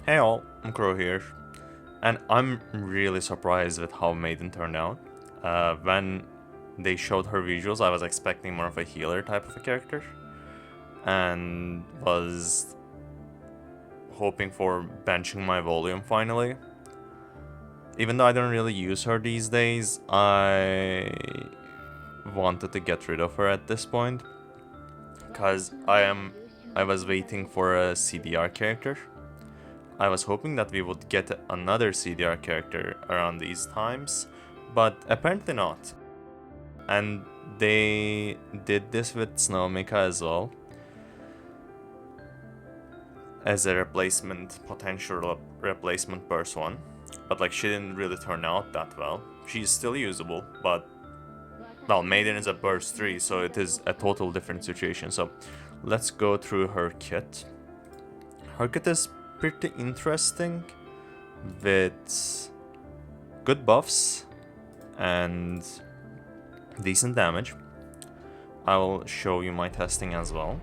Hey all, I'm Crow here, and I'm really surprised with how Maiden turned out. When they showed her visuals, I was expecting more of a healer type of a character, and was hoping for benching my volume finally. Even though I don't really use her these days, I wanted to get rid of her at this point, because I was waiting for a CDR character. I was hoping that we would get another CDR character around these times, but apparently not. And they did this with Snow Mika as well, as a replacement, potential replacement burst one. But like, she didn't really turn out that well. She's still usable, but well, Maiden is a burst 3, so it is a total different situation. So let's go through her kit. Her kit is pretty interesting, with good buffs and decent damage. I will show you my testing as well.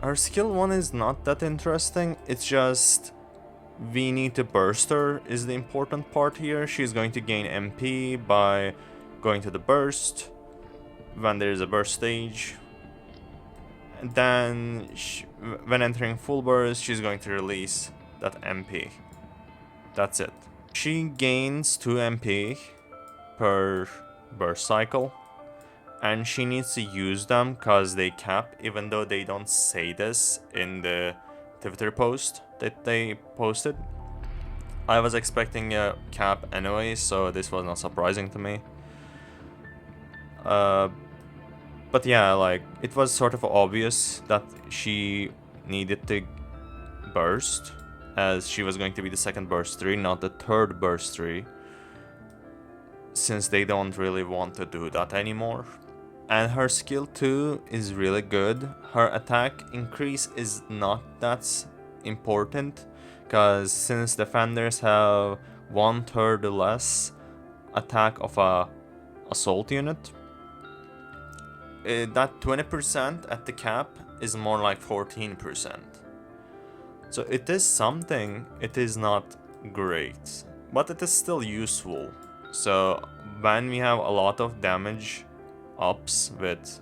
Her skill 1 is not that interesting, it's just we need to burst her is the important part here. She's going to gain MP by going to the burst when there is a burst stage. And then when entering full burst, she's going to release that MP. That's it. She gains 2 MP per burst cycle, and she needs to use them because they cap, even though they don't say this in the Twitter post that they posted. I was expecting a cap anyway, so this was not surprising to me. But yeah, like, it was sort of obvious that she needed to burst, as she was going to be the second burst 3, not the third burst 3, since they don't really want to do that anymore. And her skill 2 is really good. Her attack increase is not that important, because since defenders have 1/3 less attack of a assault unit, that 20% at the cap is more like 14%. So it is something, it is not great, but it is still useful. So when we have a lot of damage ups with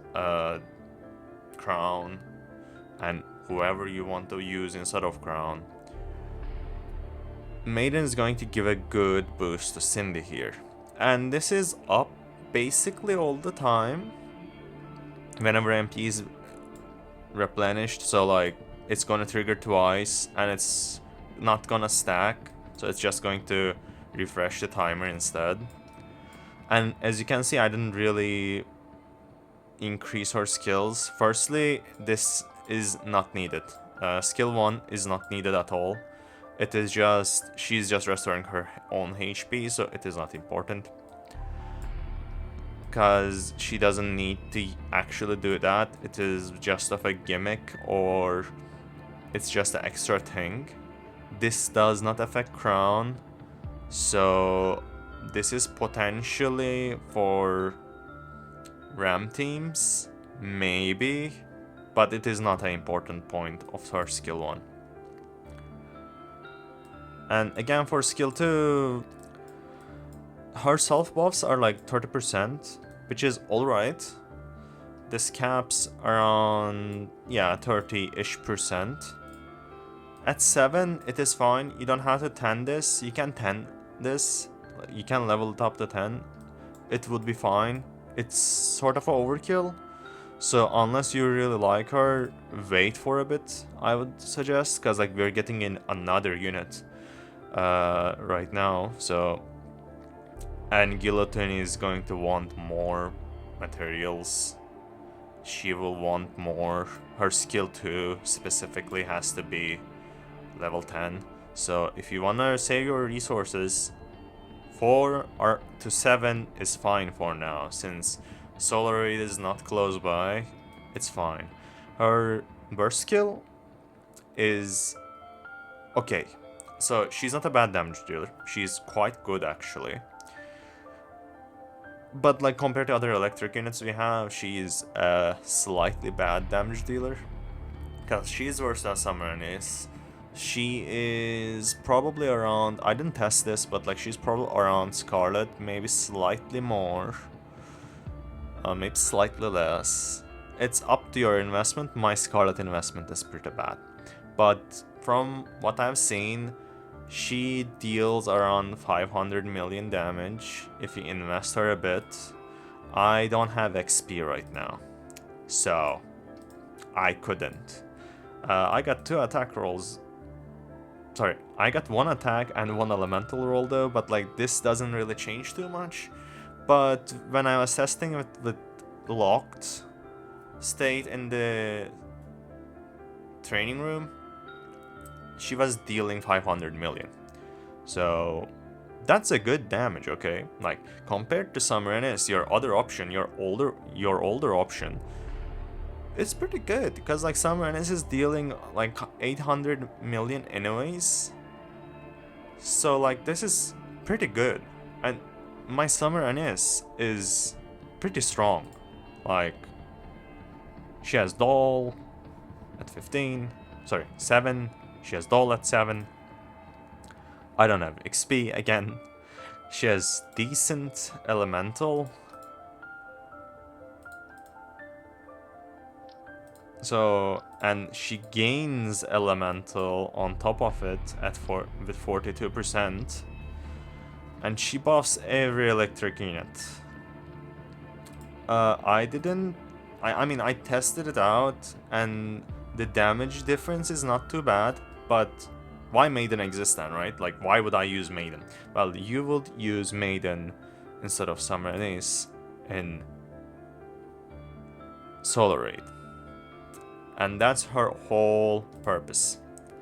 Crown and whoever you want to use instead of Crown, Maiden is going to give a good boost to Cindy here. And this is up basically all the time whenever MP is replenished, so like, it's gonna trigger twice and it's not gonna stack, so it's just going to refresh the timer instead. And as you can see, I didn't really increase her skills. Firstly, this is not needed. Skill 1 is not needed at all. It is just, she's just restoring her own HP, so it is not important, because she doesn't need to actually do that. It is just of a gimmick, or it's just an extra thing. This does not affect Crown, so this is potentially for RAM teams, maybe, but it is not an important point of her skill 1. And again, for skill 2, her self buffs are like 30%, which is alright. This caps around, yeah, 30-ish%. At 7, it is fine. You don't have to 10 this. You can 10 this. You can level it up to 10. It would be fine. It's sort of an overkill. So unless you really like her, wait for a bit, I would suggest. Because like, we're getting in another unit right now. So, and Guillotine is going to want more materials. She will want more. Her skill 2 specifically has to be level 10. So if you wanna save your resources, 4 or to 7 is fine for now, since Solar Raid is not close by. It's fine. Her burst skill is okay. So she's not a bad damage dealer. She's quite good actually. But like, compared to other electric units we have, she's a slightly bad damage dealer, because she's worse than Summoner Ace. She is probably around, I didn't test this, but like she's probably around Scarlet, maybe slightly more, maybe slightly less. It's up to your investment. My Scarlet investment is pretty bad, but from what I've seen, she deals around 500 million damage if you invest her a bit. I don't have XP right now, so I couldn't. I got 2 attack rolls. Sorry, I got 1 attack and 1 elemental roll though, but like this doesn't really change too much. But when I was testing it with locked state in the training room, she was dealing 500 million. So that's a good damage, okay? Like compared to Summoner your other option, your older option, it's pretty good because like Summoner is dealing like 800 million anyways. So like this is pretty good, and my Summoner is pretty strong. Like she has Doll at 15, sorry 7. She has Doll at 7. I don't have XP again. She has decent elemental. So, and she gains elemental on top of it with 42%. And she buffs every electric unit. I mean, I tested it out and the damage difference is not too bad, but why Maiden exists then, right? Like, why would I use Maiden? Well, you would use Maiden instead of Summer and Ace in Solar Raid. And that's her whole purpose.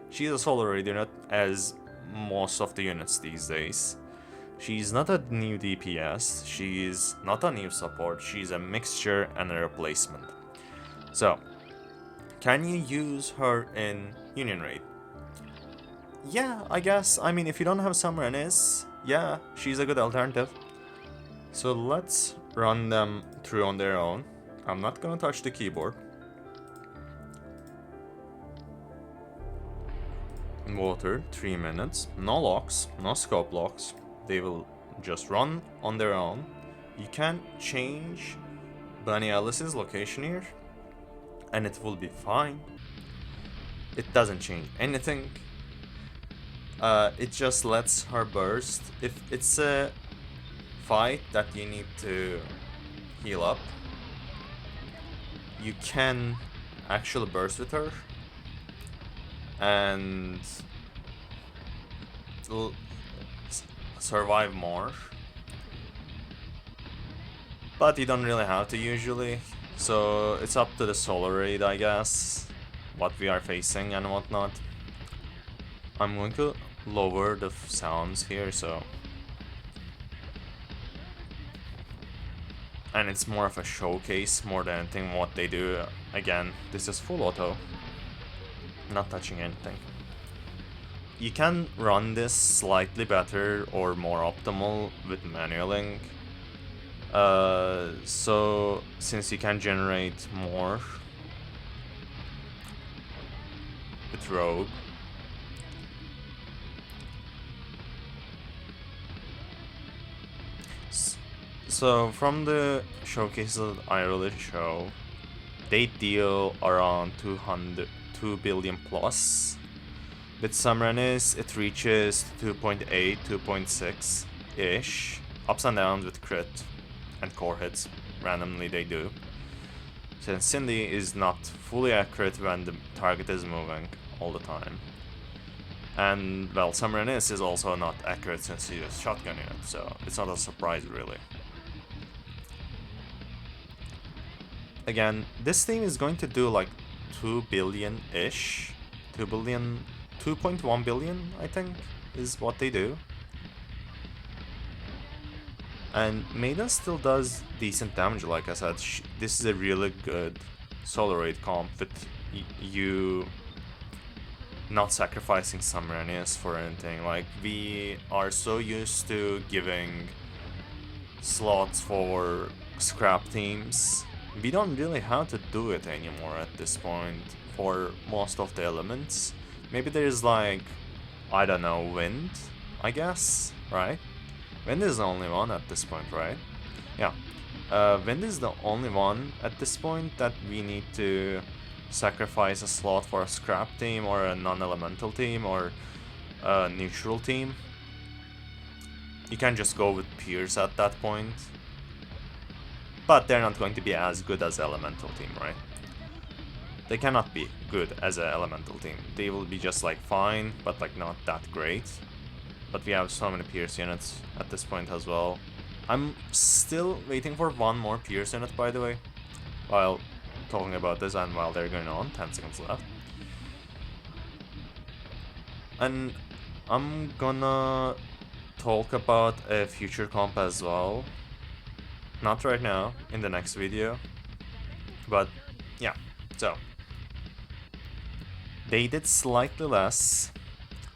She's a Solar Raid unit, as most of the units these days. She's not a new DPS, she's not a new support, she's a mixture and a replacement. So, can you use her in Union Raid? Yeah, I guess. I mean, if you don't have Summer and Is, yeah, she's a good alternative. So let's run them through on their own. I'm not gonna touch the keyboard. Water, 3 minutes. No locks, no scope locks. They will just run on their own. You can change Bunny Alice's location here, and it will be fine. It doesn't change anything. It just lets her burst. If it's a fight that you need to heal up, you can actually burst with her and survive more. But you don't really have to usually, so it's up to the Solar Raid, I guess, what we are facing and whatnot. I'm going to lower the sounds here, so... And it's more of a showcase more than anything what they do. Again, this is full auto. Not touching anything. You can run this slightly better or more optimal with manualing. So since you can generate more with Rogue. So from the showcases that I really show, they deal around 2 billion plus. With Summonis, it reaches 2.8, 2.6-ish. Ups and downs with crit and core hits. Randomly they do. Since Cindy is not fully accurate when the target is moving all the time. And, well, Summonis is also not accurate since she is shotgun unit, so it's not a surprise really. Again, this thing is going to do like 2 billion-ish. 2.1 billion, I think, is what they do. And Maiden still does decent damage, like I said. This is a really good Solar Raid comp with you not sacrificing Summer and Is for anything. Like, we are so used to giving slots for scrap teams. We don't really have to do it anymore at this point for most of the elements. Maybe there's like, I don't know, wind, I guess, right? Wind is the only one at this point, right? Yeah. Wind is the only one at this point that we need to sacrifice a slot for a scrap team or a non-elemental team or a neutral team. You can just go with Pierce at that point. But they're not going to be as good as elemental team, right? They cannot be good as an elemental team. They will be just like fine, but like not that great. But we have so many Pierce units at this point as well. I'm still waiting for one more Pierce unit, by the way, while talking about this and while they're going on. 10 seconds left. And I'm gonna talk about a future comp as well. Not right now, in the next video. But yeah, so they did slightly less,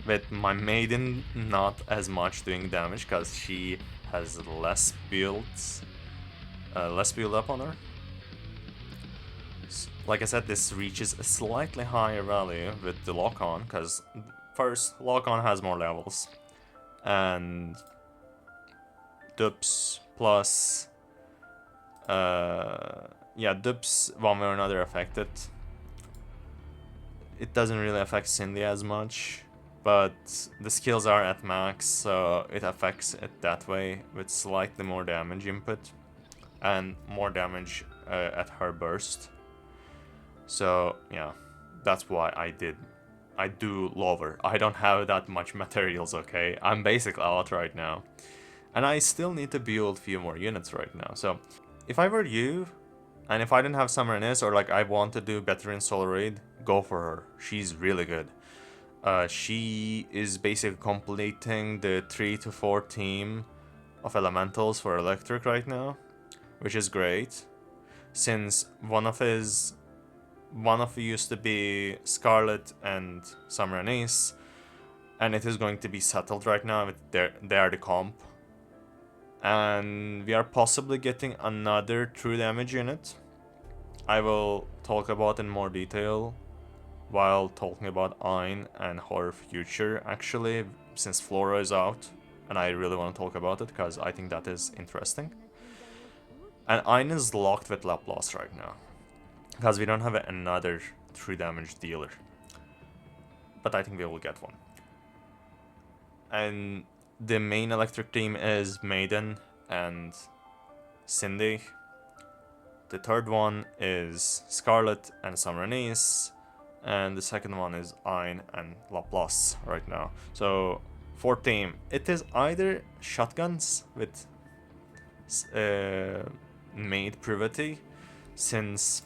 with my Maiden not as much doing damage because she has less builds, less build up on her. Like I said, this reaches a slightly higher value with the lock-on, because first, lock-on has more levels, and dupes plus, yeah, dupes one way or another affect it. It doesn't really affect Cindy as much, but the skills are at max, so it affects it that way with slightly more damage input and more damage at her burst. So yeah, that's why I do lower. I don't have that much materials, okay? I'm basically out right now. And I still need to build a few more units right now. So if I were you, and if I didn't have Summer Nis, or like I want to do better in Solar Raid, go for her. She's really good. She is basically completing the 3 to 4 team of elementals for electric right now, which is great. Since one of used to be Scarlet and Summer Nis, and it is going to be settled right now with they are the comp. And we are possibly getting another true damage unit. I will talk about in more detail while talking about Ein and her future, actually, since Flora is out, and I really want to talk about it because I think that is interesting. And Ein is locked with Laplace right now, because we don't have another 3 damage dealer. But I think we will get one. And the main electric team is Maiden and Cindy. The third one is Scarlet and Summer Nis. And the second one is Ein and Laplace right now. So, fourth team. It is either shotguns with Maid Privity, since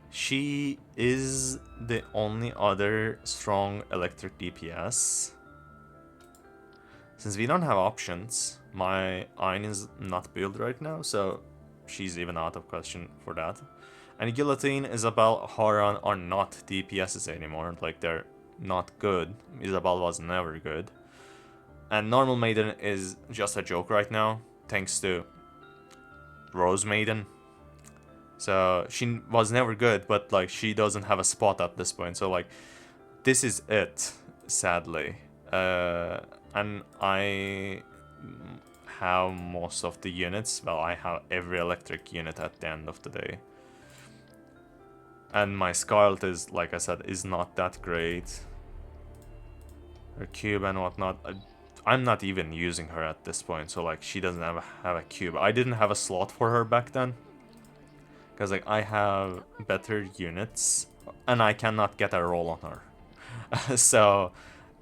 she is the only other strong electric DPS. Since we don't have options, my Ein is not built right now, so she's even out of question for that. And Guillotine, Isabel, Horan are not DPSs anymore, like they're not good. Isabel was never good. And normal Maiden is just a joke right now, thanks to Rose Maiden. So she was never good, but like she doesn't have a spot at this point, so like this is it, sadly. And I have most of the units. Well, I have every electric unit at the end of the day. And my Scarlet is, like I said, is not that great. Her cube and whatnot, I'm not even using her at this point, so like she doesn't have a cube. I didn't have a slot for her back then, because like I have better units and I cannot get a roll on her. So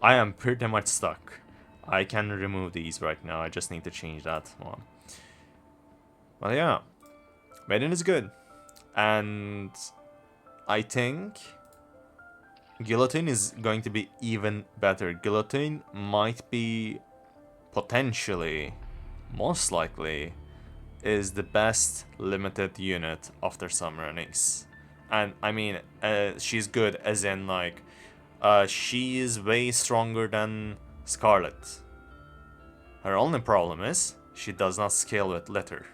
I am pretty much stuck. I can remove these right now, I just need to change that one. But yeah, Maiden is good. And I think Guillotine is going to be even better. Guillotine might be potentially, most likely, is the best limited unit after Summer Nis. And I mean, she's good as in like, she is way stronger than Scarlet. Her only problem is she does not scale with litter.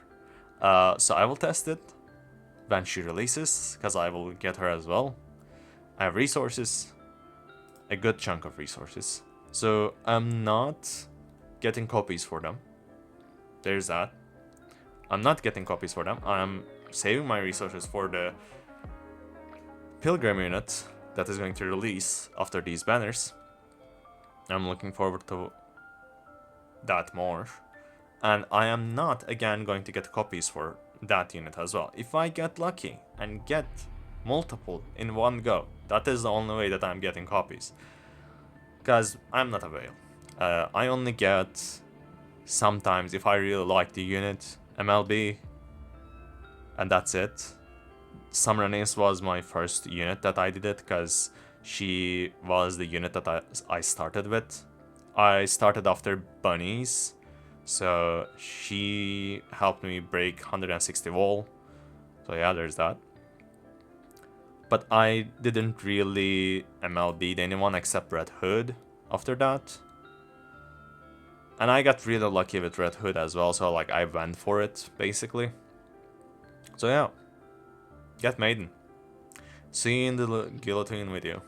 So I will test it when she releases, because I will get her as well. I have resources. a good chunk of resources. So I'm not getting copies for them. There's that. I'm not getting copies for them. I'm saving my resources for the Pilgrim unit that is going to release after these banners. I'm looking forward to that more. And I am not again going to get copies for that unit as well. If I get lucky and get multiple in one go, that is the only way that I'm getting copies. Because I'm not a whale. I only get sometimes, if I really like the unit, MLB, and that's it. Summonis was my first unit that I did it, because she was the unit that I started with. I started after bunnies, so she helped me break 160 wall. So yeah, there's that. But I didn't really MLB anyone except Red Hood after that. And I got really lucky with Red Hood as well, so like I went for it, basically. So yeah, get Maiden. See you in the guillotine video.